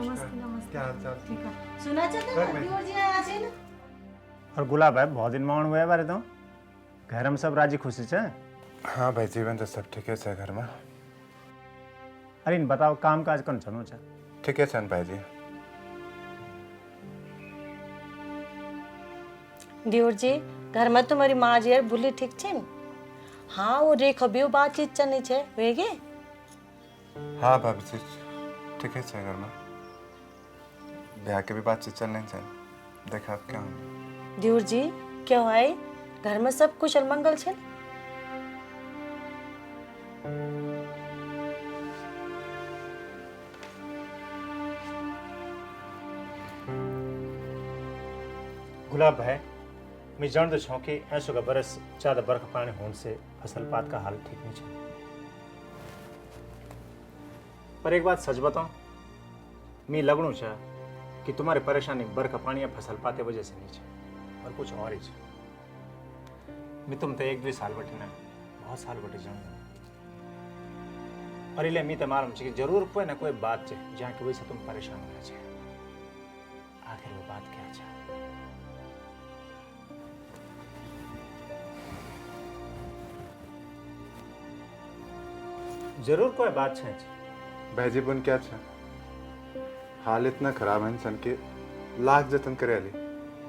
नमस्ते नमस्ते। क्या हाल चाल? ठीक है। सुना चाहते हो दियोर जी आया छे ना? और गुलाब भाई बहुत दिन माउन हुआ बारे तो घर में सब राजी खुशी छे? हाँ भाई जीवन तो सब ठीक है घर में। अरे इन बताओ काम काज कौन छनु छे? ठीक है सन भाई जी। दियोर जी घर में तुम्हारी माँ जी यार भूली ठीक छे न? हाँ वो रेखा भी बातचीत चलनी छे वेगे? हाँ भाभी जी ठीक है घर में। ब्याह के भी बातचीत चल रही है। देखा आप क्या हो? दियोर जी क्यों है घर में सब कुशल मंगल छे? गुलाब भाई मैं जानते छो कि ऐसो का बरस ज्यादा बरखा पानी होने से फसल पात का हाल ठीक नहीं छे। पर एक बात सच बताऊं मैं लगनू छे कि तुम्हारी परेशानी बरखा पानी या फसल पाते वजह से नहीं छे और कुछ और ही छे। मैं तुम तो 1-2 साल बटे ना बहुत साल बटे जानू और इले मैं तो मालूम छे कि जरूर कोई ना कोई बात छे जहाँ की वजह से तुम परेशान हो छे। आखिर वो बात क्या छे? जरूर कोई बात छे। भाई जी बन क्या था? हाल इतना खराब है इंसान के लाख जतन करे अली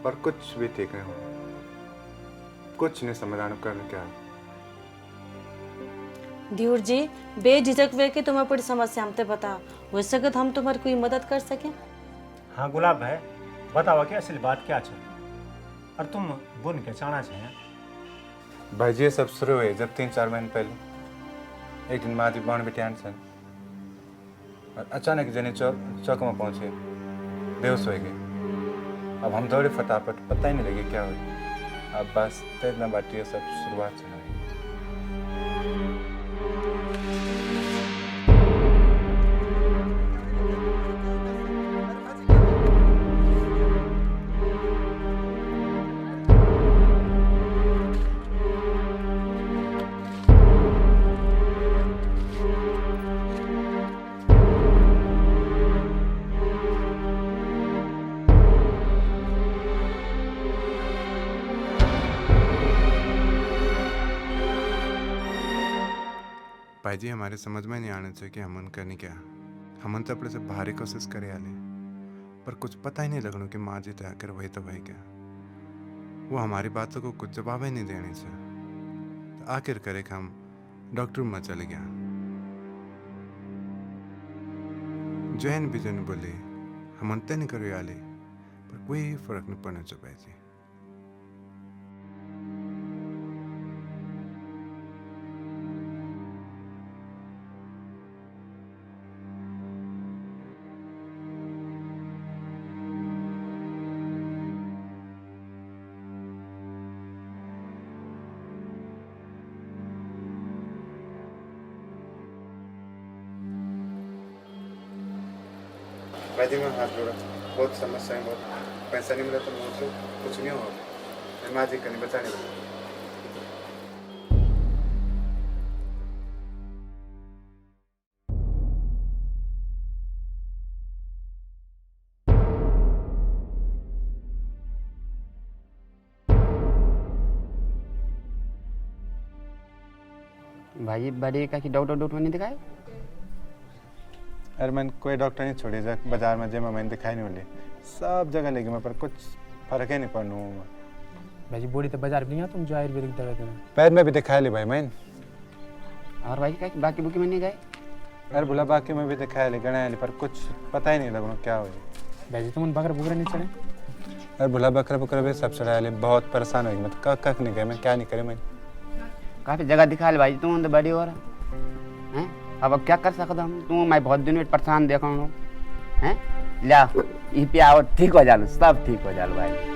पर कुछ भी ठीक नहीं हो। कुछ नहीं समझ आने करने क्या। दियोर जी बेझिझक वे के तुम्हें पड़ी समस्या हमते बता हो सकत हम तुम्हारी कोई मदद कर सके? हाँ गुलाब भाई बताओ कि असली बात क्या छे और तुम बुन के चाहना छे? भाई जी ये सब शुरू हुए जब 3-4 महीने पहले एक दिन माँ जी बाण बिटियान सन और अचानक जने चौक में पहुंचे बेहोश हो गए। अब हम दौड़े फटाफट पता ही नहीं लगे क्या हुआ। अब बस इतना बाटी ये सब शुरुआत से हुई। भाई जी हमारे समझ में नहीं आने चाहिए कि हमन करने क्या। हमन तो अपने से भारी कोशिश करे आले पर कुछ पता ही नहीं लगनो कि माँ जी तो आकर वही तो भाई क्या। वो हमारी बातों को कुछ जवाब ही नहीं देने से तो आखिर करे कि हम डॉक्टर में चले गया। जैन भी जन बोले हमन तो नहीं करे आले पर कोई फर्क नहीं पड़ने चाहिए भाई जी। भाई जी मैं हाथ जोड़ा बहुत समस्या है। बहुत पैसा नहीं मिला तो मुझसे कुछ नहीं होगा। मैं माँ जी का नहीं बचाने वाला। भाई बड़े का कि डॉक्टर नहीं दिखाए? अरे मैंने कोई डॉक्टर नहीं छोड़ी जा बाजार में जेमा मैंने दिखाई नहीं मिली सब जगह लेगी मैं पर कुछ फर्क ही नहीं पड़नू। भाई बूढ़ी तो बाजार भी नहीं तुम जो आयुर्वेदिक दवा देना पैर में भी दिखाई ली भाई मैंने। और भाई का बाकी बुकी में नहीं गए? अरे बोला बाकी में भी दिखाई ली गणा ली पर कुछ पता ही नहीं लगना क्या हुई। भाई तुम बकरा बुकरा नहीं चढ़े? अरे बोला बकरा बकरा भी सब चढ़ा ली बहुत परेशान हुई। मतलब कख नहीं गए मैं क्या नहीं करे मैं। काफी जगह दिखा ले भाई तुम तो बड़ी और हैं अब क्या कर सकता हम तुम मैं बहुत दिन में परेशान देखा हूँ हैं ला ये पे आओ ठीक हो जालो सब ठीक हो जालो भाई।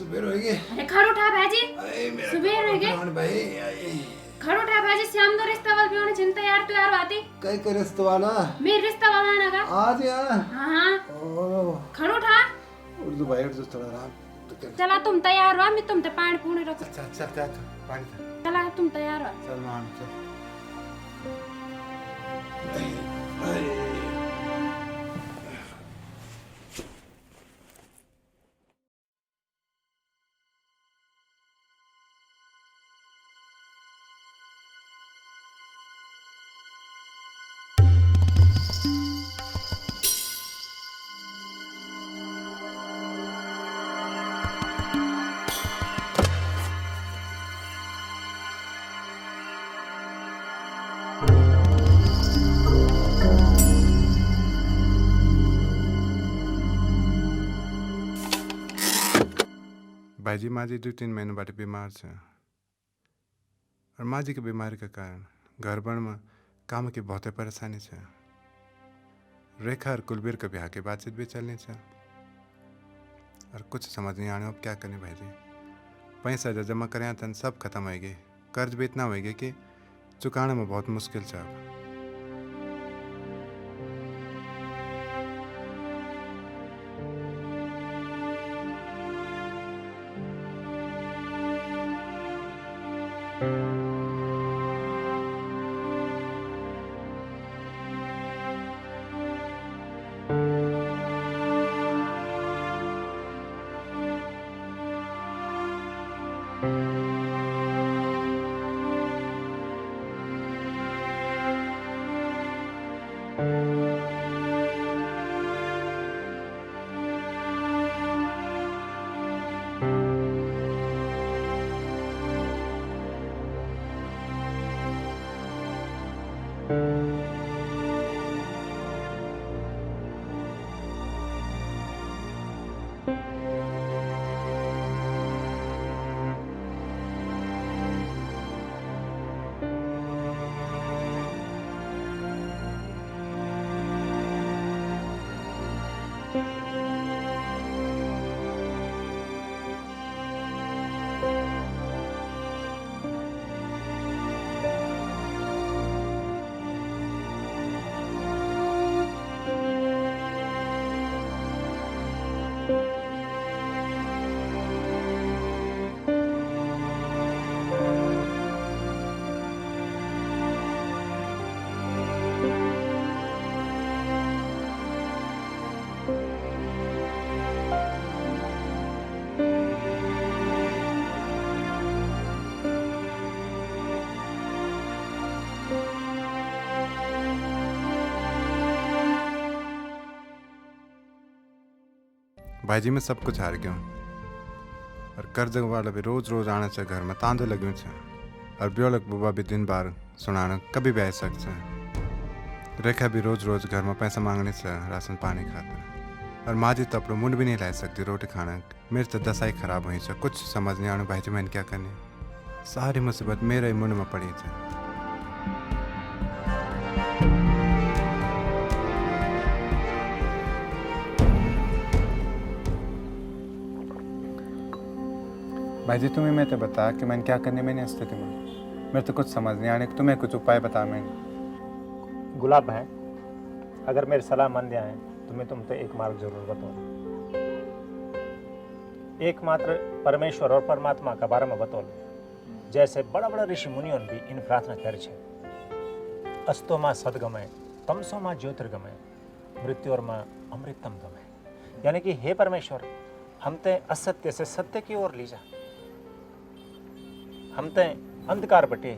सुबह होएगी अरे खड़ उठा भाजी सुबह रहेगी भाई खड़ उठा भाजी श्याम दो रिश्ता वाल भी होने चिंता यार तू यार बाती कई के रिश्ते वाला मेरे रिश्ता वाला ना का आज यार हाँ ओ खड़ उठा उर्दू भाई उर्दू थोड़ा आराम तो कर चला तुम तैयार हुआ मैं तुम ते पानी पूने रखो चल चल चल पानी था चला तुम तैयार हुआ चल मान चल भाईजी माँ जी 2-3 महीनों बाटे बीमार छ और माँ जी के बीमारी के कारण घर बन में काम की बहुते परेशानी छ रेखा और कुलबीर के ब्याह की बातचीत भी चलनी छ और कुछ समझ नहीं आने अब क्या करने भाईजी पैसा जो जमा करे तन सब खत्म हो गए कर्ज भी इतना हो गया कि चुकाने में बहुत मुश्किल छ अब भाईजी मैं सब कुछ हार गया हूँ और कर्ज वाला भी रोज रोज आना चाहिए घर में तांदे लगे और ब्योलक बुबा भी दिन बार सुनाना कभी भी आ सकते रेखा भी रोज रोज घर में पैसा मांगने से राशन पानी खाते और माँ जी तो अपना मुंड भी नहीं ला सकती रोटी खाना मेरे तो दशा ही खराब हुई है कुछ समझ नहीं आने भाईजी मैंने क्या करनी सारी मुसीबत मेरे ही मुंड में पड़ी है भाईजी तुम्हें मैं तो बता कि मैंने क्या करने में नहीं स्थिति में मेरे तो कुछ समझ नहीं आने तुम्हें कुछ उपाय बता मैंने गुलाब भाई अगर मेरी सलाह मान दिया है तो मैं तुम तो एक मार्ग जरूर बताऊँ एकमात्र परमेश्वर और परमात्मा का बारे में बतौल जैसे बड़ा बड़ा ऋषि मुनियों भी इन प्रार्थना कर छे अस्तो माँ सदगमय तमसो माँ ज्योतिर्गमय मृत्यु और माँ अमृतम गमय यानी कि हे परमेश्वर हम ते असत्य से सत्य की ओर ले जा हम ते अंधकार बटे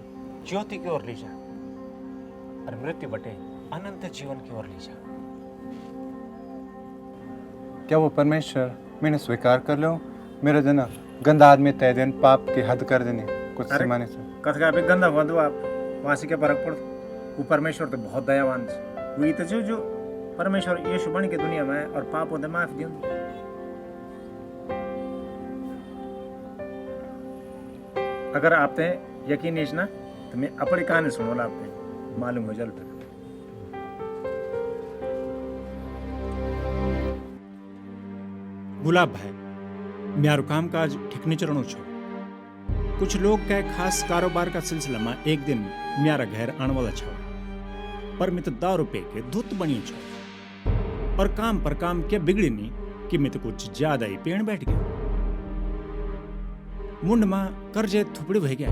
ज्योति की ओर ले जा और मृत्यु बटे अनंत जीवन की ओर ले जा क्या वो परमेश्वर मैंने स्वीकार कर लो मेरा जना गंदा आदमी तय दिन पाप की हद कर देने कुछ सीमाने से कथका पे गंदा हुआ दो आप वहां से क्या फर्क पड़ता वो परमेश्वर तो बहुत दयावान है वही तो जो परमेश्वर यीशु बन के दुनिया में और पाप होते माफ दियो अगर आप ते यकीन नहीं ना तो मैं अपनी कहानी सुनोला आपने मालूम हो जल्द गुलाब भाई म्यारो कामकाज ठीक नहीं चरणो छो। कुछ लोग के खास कारोबार का सिलसिला में एक दिन म्यारा घर आने वाला छो, पर मैं तो 10 रुपए के धुत बनी छो और काम पर काम क्या बिगड़ी नहीं कि मैं तो कुछ ज्यादा ही पेड़ बैठ गया। मुंड में कर्जे थुपड़ी बह गया।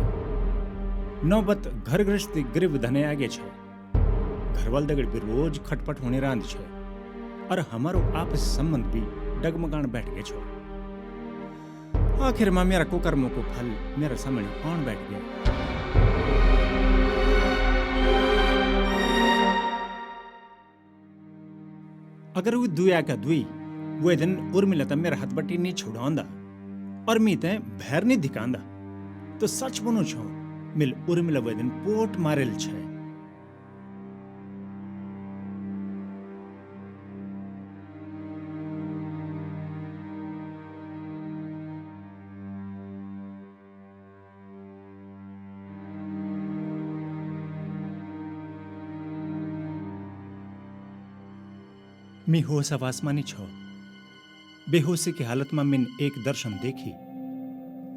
नौबत घर गृहस्थी गरीब धने आगे छे। घरवाल दगड़ भी रोज खटपट होने रांध छे और हमारो आपस संबंध भी डगमगान बैठ गए छो। आखिर में मेरा कुकर्मों को फल मेरा सामने आन बैठ गया। अगर वो दुया का दुई वो दिन उर्मिला तो मेरा हाथ बट्टी नहीं छुड़ांदा और मी ते भैर नहीं दिखांदा तो सच बनो छो मिल उर्मिला वो दिन पोट मारेल छे। मी होश आवासमा नहीं छो। बेहोशी की हालत में मिन एक दर्शन देखी।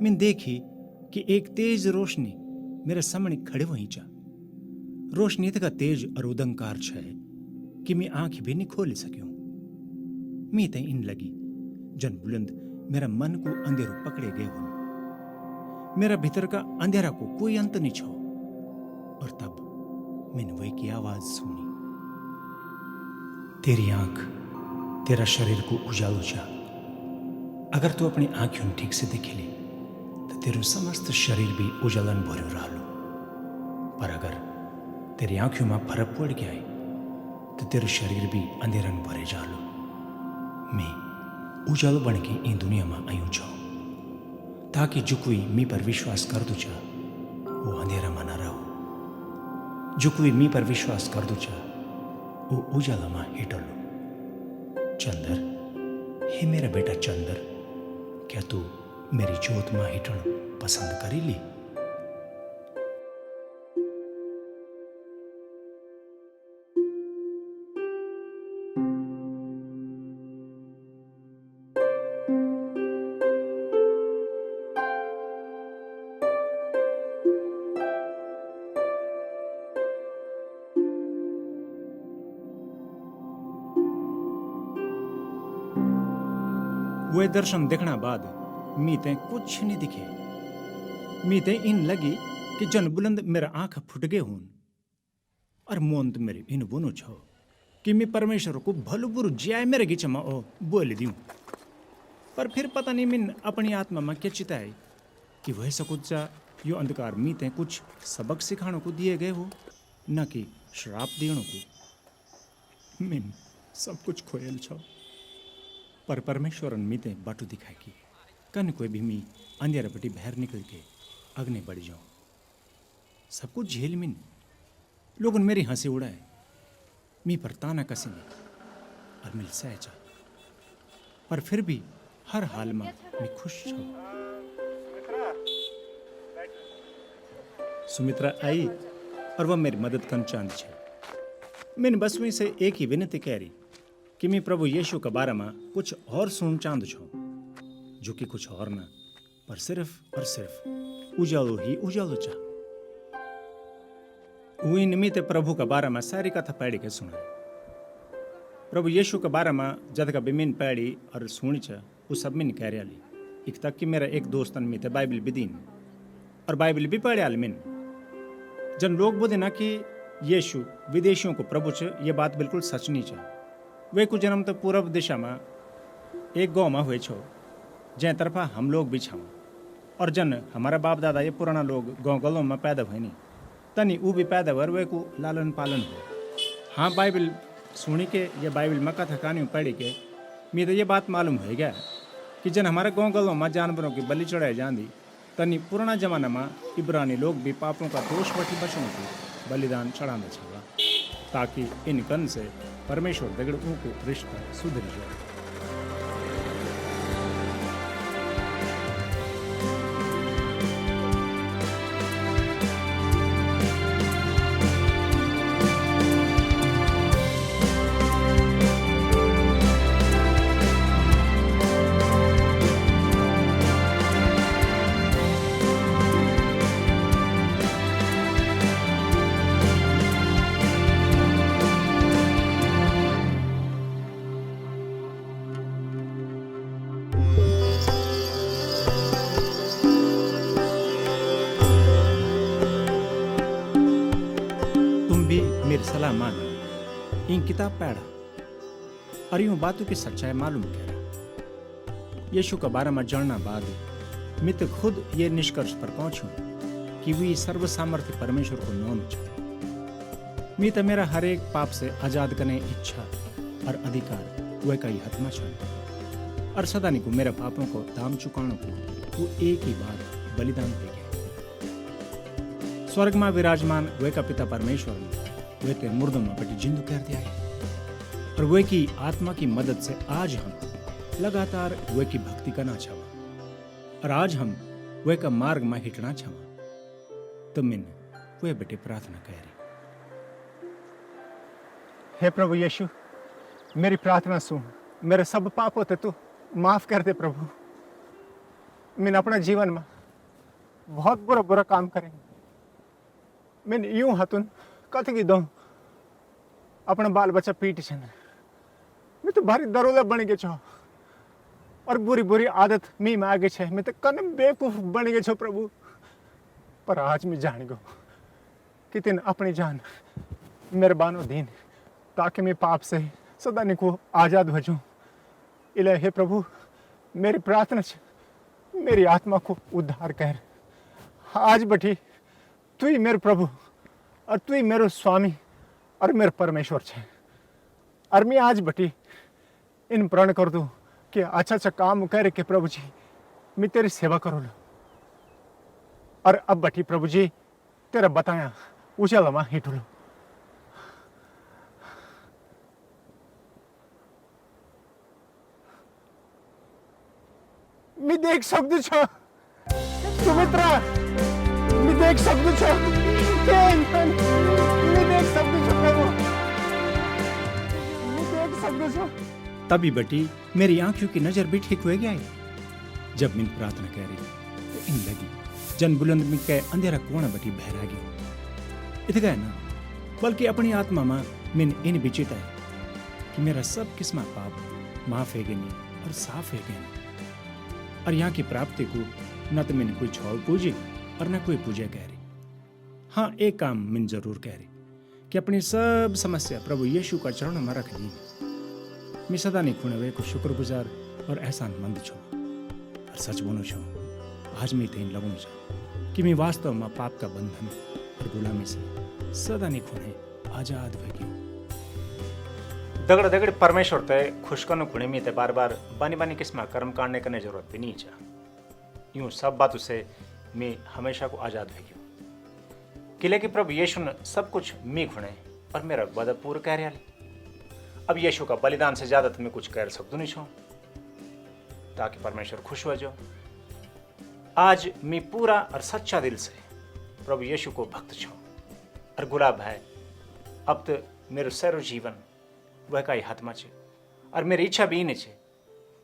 मिन देखी कि एक तेज रोशनी मेरे सामने खड़े वहीं जा। रोशनी इतना तेज और उदंकार छे कि मैं आंख भी नहीं खोल सक्यूं। मी ते इन लगी जन बुलंद मेरा मन को अंधेरो पकड़े गए हो। मेरा भीतर का अंधेरा को कोई अंत नहीं छो। और तब मैंने वही की आवाज सुनी, तेरी आंख तेरा शरीर को उजालो जा। अगर तू अपनी आंखों ठीक से देखे ली तो तेरो समस्त शरीर भी उजालन भरो रहलो। पर अगर तेरी आंखों में फर्क पड़ गया है तो तेरो शरीर भी अंधेरन भरे जालो। मैं उजालो बन के इन दुनिया में आयूं छो ताकि जो कोई मी पर विश्वास कर दो चा वो अंधेरा में ना रहो। जो कोई मी पर विश्वास कर दो चा वो उजाला में हिटलो। चंदर, हे मेरा बेटा चंदर, क्या तू मेरी जोत में हिटण पसंद करी ली? वे दर्शन देखना बाद मीते कुछ नहीं दिखे। मीते इन लगी कि जन बुलंद मेरा आंख फुट गए हूं और मोन तो मेरे इन बुनो छो कि मैं परमेश्वर को भलो बुरु जियाए मेरे गिच में ओ बोल दूं। पर फिर पता नहीं मिन अपनी आत्मा में क्या चिताए कि वह सकुचा यो अंधकार मीते कुछ सबक सिखाने को दिए गए हो न कि श्राप देने को। मिन सब कुछ खोयल छो पर परमेश्वर मीते बाटू दिखाए कि कन कोई भी मी अंधेरा बटी बाहर निकल के अग्नि बढ़ जाऊं। सब कुछ झेल मिन लोगों मेरी हंसी उड़ाए मी पर ताना कसी और मिल सहजा। पर फिर भी हर हाल में मैं खुश छूं। सुमित्रा आई और वह मेरी मदद करना चाहती है। मैंने बस वहीं से एक ही विनती कह रही कि मैं प्रभु यीशु के बारे में कुछ और सुन चांद छो जो कि कुछ और ना पर सिर्फ और सिर्फ उजालो ही उजालो चा। वही निमित्त प्रभु के बारे में सारी कथा पढ़ी के सुना। प्रभु यीशु के बारे में जद का बिमिन पढ़ी और सुनी चा वो सब मिन कह रही एक तक कि मेरा एक दोस्त में बाइबल भी दीन और बाइबल भी पढ़े आल मिन जन लोग बोले ना कि यीशु विदेशियों को प्रभु च ये बात बिल्कुल सच नहीं चा। वे को जन्म तो पूर्व दिशा में एक गांव में हुए छो जै तरफा हम लोग भी छाऊँ और जन हमारा बाप दादा ये पुराना लोग गांव गलों में पैदा हुए नहीं तनी वो भी पैदा हुए वे को लालन पालन हुए। हाँ बाइबल सुनी के ये बाइबल में कथा कहानी पढ़ी के मैं तो ये बात मालूम हो गया कि जन हमारे गांव गलों में जानवरों की बलि चढ़ाई जाती तनी पुराना जमाना में इब्रानी लोग भी पापों का दोष बटी बचों को बलिदान चढ़ाना छा ताकि इन कन से परमेश्वर दगड़ को रिश्ता सुधर जाए। मेरी सलाह माना, इन किताब पढ़ा और यूं बातों की सच्चाई मालूम करा। यीशु का बारे में जानना बाद मैं तो खुद ये निष्कर्ष पर पहुंचूं कि वे सर्व सामर्थ्य परमेश्वर को नोन चाहिए। मैं तो मेरा हर एक पाप से आजाद करने इच्छा और अधिकार वह का ही हाथ में चाहिए और सदा को मेरे पापों को दाम चुकाने को वो एक ही बार बलिदान दे गया। स्वर्ग में विराजमान वे का पिता परमेश्वर ने वे के मुर्दों में बटी जिंदू कर दिया है और वे की आत्मा की मदद से आज हम लगातार वे की भक्ति करना चाहवा और आज हम वे का मार्ग में हिटना चाहवा। तो मैंने वे बेटे प्रार्थना कह रही। हे प्रभु यीशु, मेरी प्रार्थना सुन, मेरे सब पापों ते तू माफ कर दे प्रभु। मैंने अपना जीवन में बहुत बुरा बुरा काम करेंगे। मैंने यूं हतुन कथ की दो अपना बाल बच्चा पीट छन। मैं तो भारी दरोला बन गए छो और बुरी बुरी आदत मी में आगे छे। मैं तो कन बेवकूफ बन गए छो प्रभु। पर आज मैं जान गो कि तीन अपनी जान मेरे बानो दीन ताकि मैं पाप से सदा को आजाद हो जाऊं। इले हे प्रभु, मेरी प्रार्थना छे मेरी आत्मा को उद्धार कर। आज बठी तू ही मेरे प्रभु और तू ही मेरे स्वामी और मेरे परमेश्वर छे। और मैं आज बटी इन प्रण कर दूं कि अच्छा अच्छा काम करे के प्रभु जी मैं तेरी सेवा करो लो। और अब बटी प्रभु जी तेरा बताया उजाला में हिट लो। मैं देख सकती छो सुमित्रा, मैं देख सकती छो, मैं देख सकती छो प्रभु, मैं देख सकती छो। तभी बेटी मेरी आंखों की नजर भी ठीक हो गई। जब मैं प्रार्थना कह रही तो इन लगी जन बुलंद में के अंधेरा कोना बटी बहरा गया। इत गए ना, बल्कि अपनी आत्मा में मैंने इन बिचिता है कि मेरा सब किस्म पाप माफ है नहीं और साफ है नहीं। और यहाँ की प्राप्ति को न तो मैंने कोई छाव पूजी और न कोई पूजा कह रही। हाँ, एक काम मैंने जरूर कह रही कि अपनी सब समस्या प्रभु यीशु का चरण में रख दी। मैं सदा नहीं खुणे को शुक्रगुजार और एहसानमंद छो। और सच बोलो छो, आज मैं तेन लगूं छो कि मैं वास्तव में पाप का बंधन और गुलामी से सदा नहीं खुणे आजाद हो गई। दगड़ दगड़ परमेश्वर ते खुश करने खुणे में ते बार बार बानी बानी किस्म कर्म कांडने करने जरूरत भी नहीं चाह। यूं सब बातों से मैं हमेशा को आजाद हो गया। किले कि प्रभु यीशु ने सब कुछ मी खुणे और मेरा वादा पूरा कर रहा। अब यीशु का बलिदान से ज्यादा तो मैं कुछ कर सकता नहीं छूं ताकि परमेश्वर खुश हो जाओ। आज मैं पूरा और सच्चा दिल से प्रभु यीशु को भक्त छूं और गुलाब है। अब तो मेरे सारो जीवन वह का ही हाथ में छे और मेरी इच्छा भी नहीं छे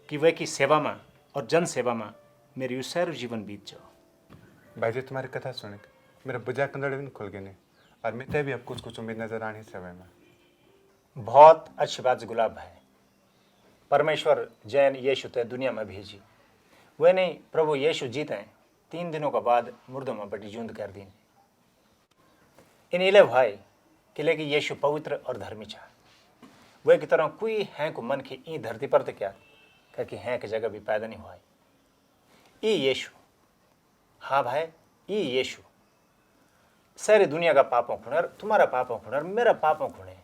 कि वह की सेवा में और जन सेवा में मेरी सारो जीवन बीत जाओ। भाई जी, तुम्हारी कथा सुन के मेरा बुझा कंदड़े भी खुल गए नहीं और मैं भी अब कुछ कुछ उम्मीद नजर आनी सेवा में। बहुत अच्छी बात गुलाब है। परमेश्वर जैन यीशु ते दुनिया में भेजी, वह नहीं प्रभु यीशु जीते 3 दिनों के बाद मुर्दों में बटी जूंद कर दी। इन इले भाई किले की यीशु पवित्र और धर्मी छा। वह की तरह कोई है को मन की ई धरती पर तो क्या क्योंकि है की जगह भी पैदा नहीं हुआ। ई यीशु, हाँ भाई, ई यीशु सारी दुनिया का पापों खुणर, तुम्हारा पापों खुणर, मेरा पापों खुणे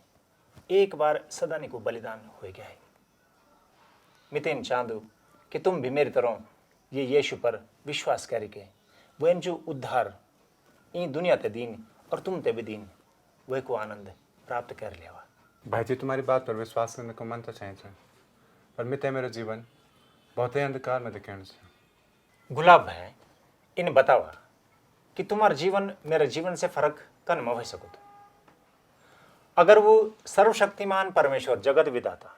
एक बार सदानी को बलिदान हो गया है। मितेन चांदू कि तुम भी मेरी तरह ये यीशु पर विश्वास करके वह जो उद्धार ई दुनिया ते दीन और तुम ते भी दीन वह को आनंद प्राप्त कर लिया। भाई जी, तुम्हारी बात पर विश्वास करने को मन तो चाहिए पर मैं मेरा जीवन बहुत ही अंधकार में दिखाने से। गुलाब है, इन बतावा कि तुम्हारा जीवन मेरे जीवन से फर्क कन में हो सको। अगर वो सर्वशक्तिमान परमेश्वर जगत विदाता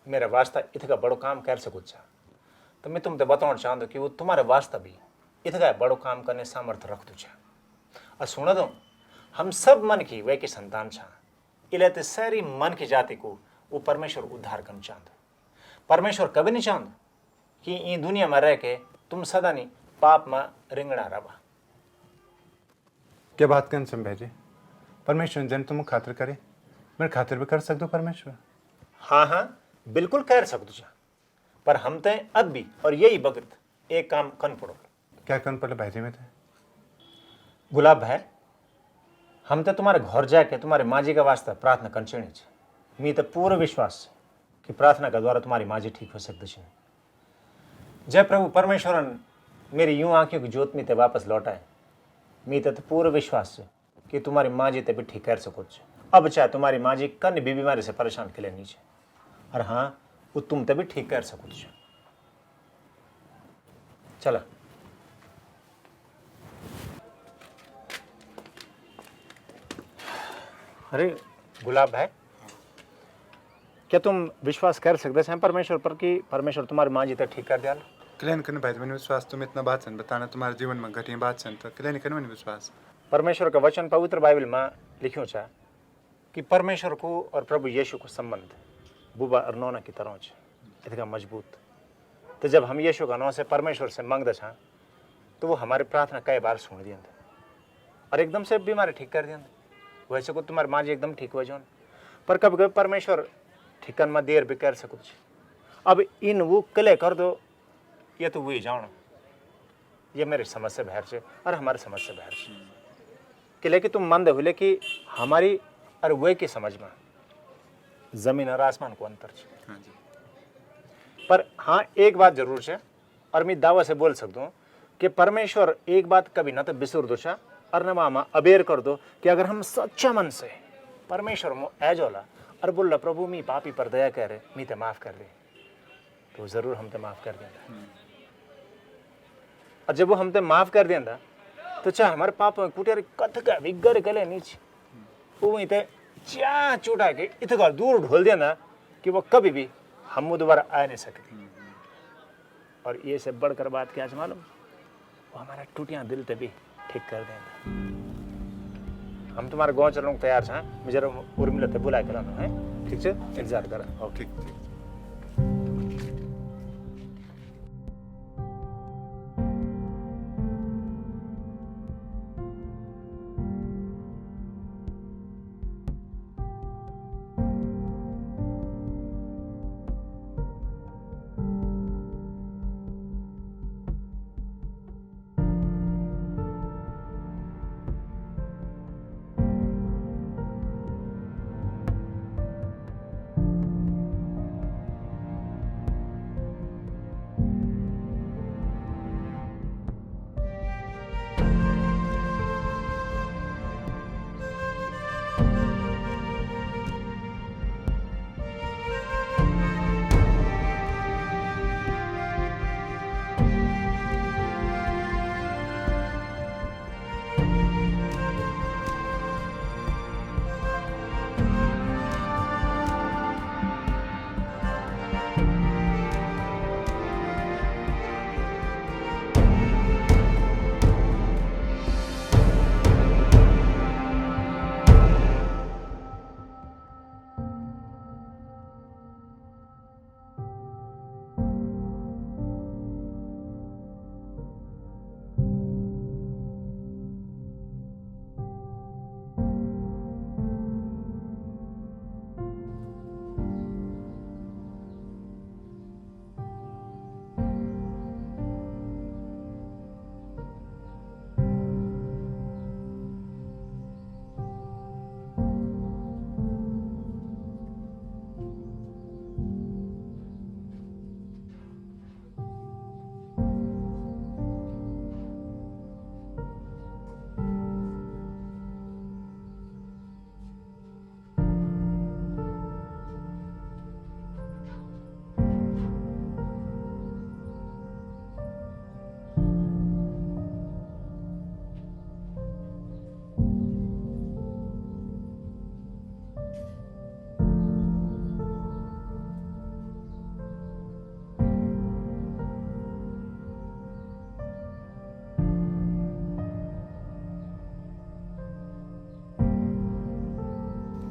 मेरा वास्ता इतका बड़ो काम कर सको तो मैं तुमसे बताना चाहूँ कि वो तुम्हारे वास्ता भी इतका बड़ो काम करने सामर्थ्य रख दो। और सुन दो, हम सब मन की वे की संतान छा। इले सारी मन की जाति को वो परमेश्वर उद्धार करना चाहते। परमेश्वर कभी नहीं चाहता कि ये दुनिया में रह के तुम सदा नहीं पाप में रिंगणा रहा। क्या बात कर भाई जी, परमेश्वर जन तुम खातिर करे मेरे खातिर भी कर सकते हो परमेश्वर। हाँ हाँ बिल्कुल कर सकते छा, पर हम ते अब भी और यही वक्त एक काम कन पड़ो। क्या करना पड़े भाईजी में थे? गुलाब भाई, हम तो तुम्हारे घर जाके तुम्हारे माँ जी का वास्ते प्रार्थना कर चढ़ी छे। मी तो पूरा विश्वास है कि प्रार्थना का द्वारा तुम्हारी माँ जी ठीक हो सकते छे। जय प्रभु परमेश्वरन मेरी यूं आंखों की ज्योत में ते वापस लौटाए। मी तो पूरा विश्वास है कि तुम्हारी माँ जी ते भी ठीक कर सको छे। अब चाहे तुम्हारी माँ जी कन भी बीमारी से परेशान के लिए नीचे, और हाँ वो तुम ते भी ठीक कर सको छे। चला अरे गुलाब भाई, क्या तुम विश्वास कर सकते हैं परमेश्वर पर कि परमेश्वर तुम्हारी माँ जी तक ठीक कर दिया? क्लियर करने भाई मैंने विश्वास तुम इतना बात सन बताना तुम्हारे जीवन में घटी बात सन तो क्लियर करने मैंने विश्वास। परमेश्वर का वचन पवित्र बाइबल में लिखियो छा कि परमेश्वर को और प्रभु यीशु को संबंध बुबा और नौना की तरह है, इतना मजबूत। तो जब हम यीशु का नाम से परमेश्वर से मांगते छा तो वो हमारी प्रार्थना कई बार सुन दिया और एकदम से बीमारी ठीक कर दिया। वैसे को तुम्हारी माँ जी एकदम ठीक हो जाओ, पर कभी कभी परमेश्वर ठिकन में देर भी कर सको। अब इन वो कले कर दो, ये तो वही जानो, ये मेरी समझ से बाहर से और हमारे समझ से बाहर से कि लेकिन तुम मान दे कि हमारी और वे की समझ में जमीन और आसमान को अंतर है। हाँ जी। पर हाँ एक बात जरूर है और मैं दावा से बोल सकता हूँ कि परमेश्वर एक बात कभी ना तो बिसुर दो छा और न मामा अबेर कर दो कि अगर हम सच्चा मन से परमेश्वर में ऐजोला और बोल प्रभु मी पापी पर दया करे, मी ते माफ कर दे, तो जरूर हम ते माफ कर देंगे। और जब वो हम ते माफ कर देंगे तो चाहे हमारे पाप में कुटियर कथ का विगर गले नीचे वो वहीं ते चा चुटा के इतना दूर ढोल देना कि वो कभी भी हम दोबारा आ नहीं सकते। और ये से बढ़कर बात क्या है मालूम, वो हमारा टूटियां दिल ते भी ठीक कर देंगे। हम तुम्हारे गाँव चलने को तैयार हैं, मैं जरा उर्मिला ते बुला के लाना है, ठीक है? इंतजार करा। ठीक ठीक।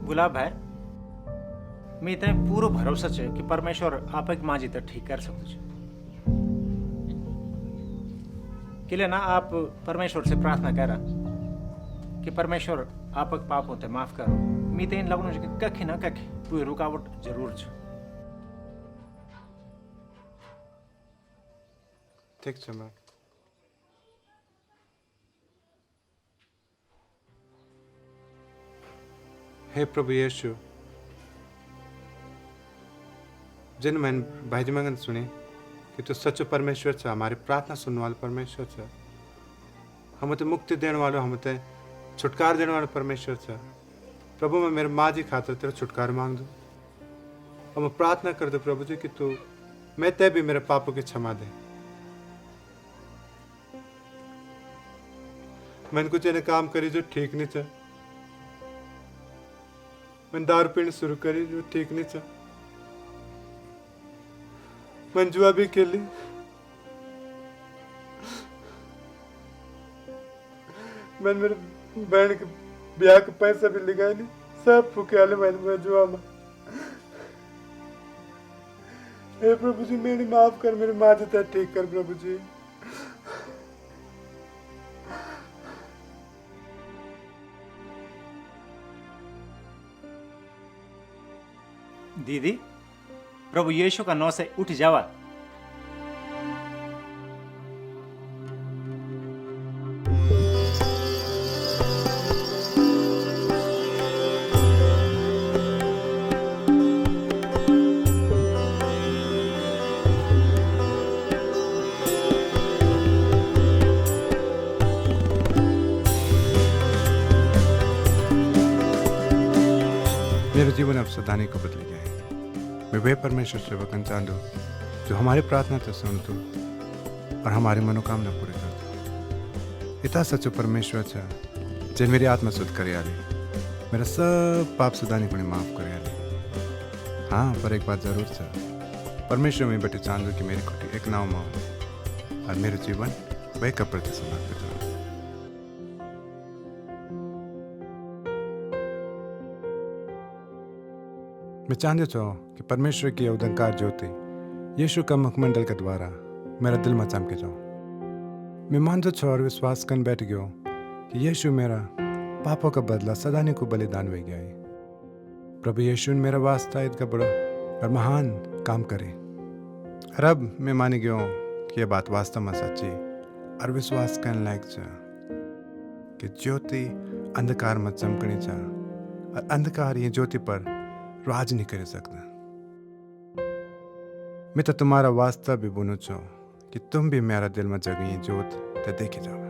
गुलाब है, मैं ते पूरा भरोसा है कि परमेश्वर आप एक माँ जी तक ठीक कर सकते हैं। के लिए ना आप परमेश्वर से प्रार्थना करा कि परमेश्वर आपक पाप होते माफ करो मी तो इन लगनु छ कि कखी न कखी कोई रुकावट जरूर छ ठिक छ म हे प्रभु यीशु जिन मैंने भाईजी मंगन सुने कि तू सच्चो परमेश्वर छ हमारी प्रार्थना सुनने वाला परमेश्वर छ हम तो मुक्ति देने वाला हम तो छुटकार देने वाला परमेश्वर छ प्रभु मैं मेरे माँ जी खातर तेरा छुटकार मांग दूँ और मैं प्रार्थना कर दो प्रभु जी कि तू मैं तय भी मेरे पापों की क्षमा दे मैंने कुछ ऐसे काम करी जो ठीक नहीं था मैंने दारू पीना शुरू करी जो ठीक नहीं था मैंने जुआ भी खेली मैंने मेरे बहन के ब्याह के पैसा भी लगाए नहीं सब फूके मैंने जुआ में हे प्रभु जी मेरी माफ कर मेरी माँ जी ठीक कर प्रभु जी दीदी प्रभु यीशु का नाम से उठ जावा मेरा जीवन अब सदाने को बदल गया है मैं वे परमेश्वर से वकन चाहूँ जो हमारी प्रार्थना तो सुन दो और हमारी मनोकामना पूरी कर दो इतना सच्चो परमेश्वर छ जे मेरी आत्मा शुद्ध करे आले मेरा सब पाप सदाने को माफ करे आले हाँ पर एक बात जरूर छ परमेश्वर में बेटे चाहूँ कि मेरी खुटी एक नाव में हो और मेरे जीवन वही का प्रति समर्पित हो मैं चाहते चाहूँ कि परमेश्वर की अवदंकार ज्योति यीशु का मुखमंडल के द्वारा मेरा दिल में चमके जाओ मैं मानता छो और विश्वास कर बैठ गयो कि यीशु मेरा पापों का बदला सदाने को बलिदान हो गया है प्रभु यीशु ने मेरा वास्ता इतना बड़ा और महान काम करे और अब मैं मान गयो कि यह बात वास्तव में सच्ची और विश्वास करने लायक छ कि ज्योति अंधकार में चमकनी छ और अंधकार ये ज्योति पर राज नहीं कर सकता मैं तो तुम्हारा वास्ता भी बुनू छो कि तुम भी मेरा दिल में जगी जोत तो देखी जाओ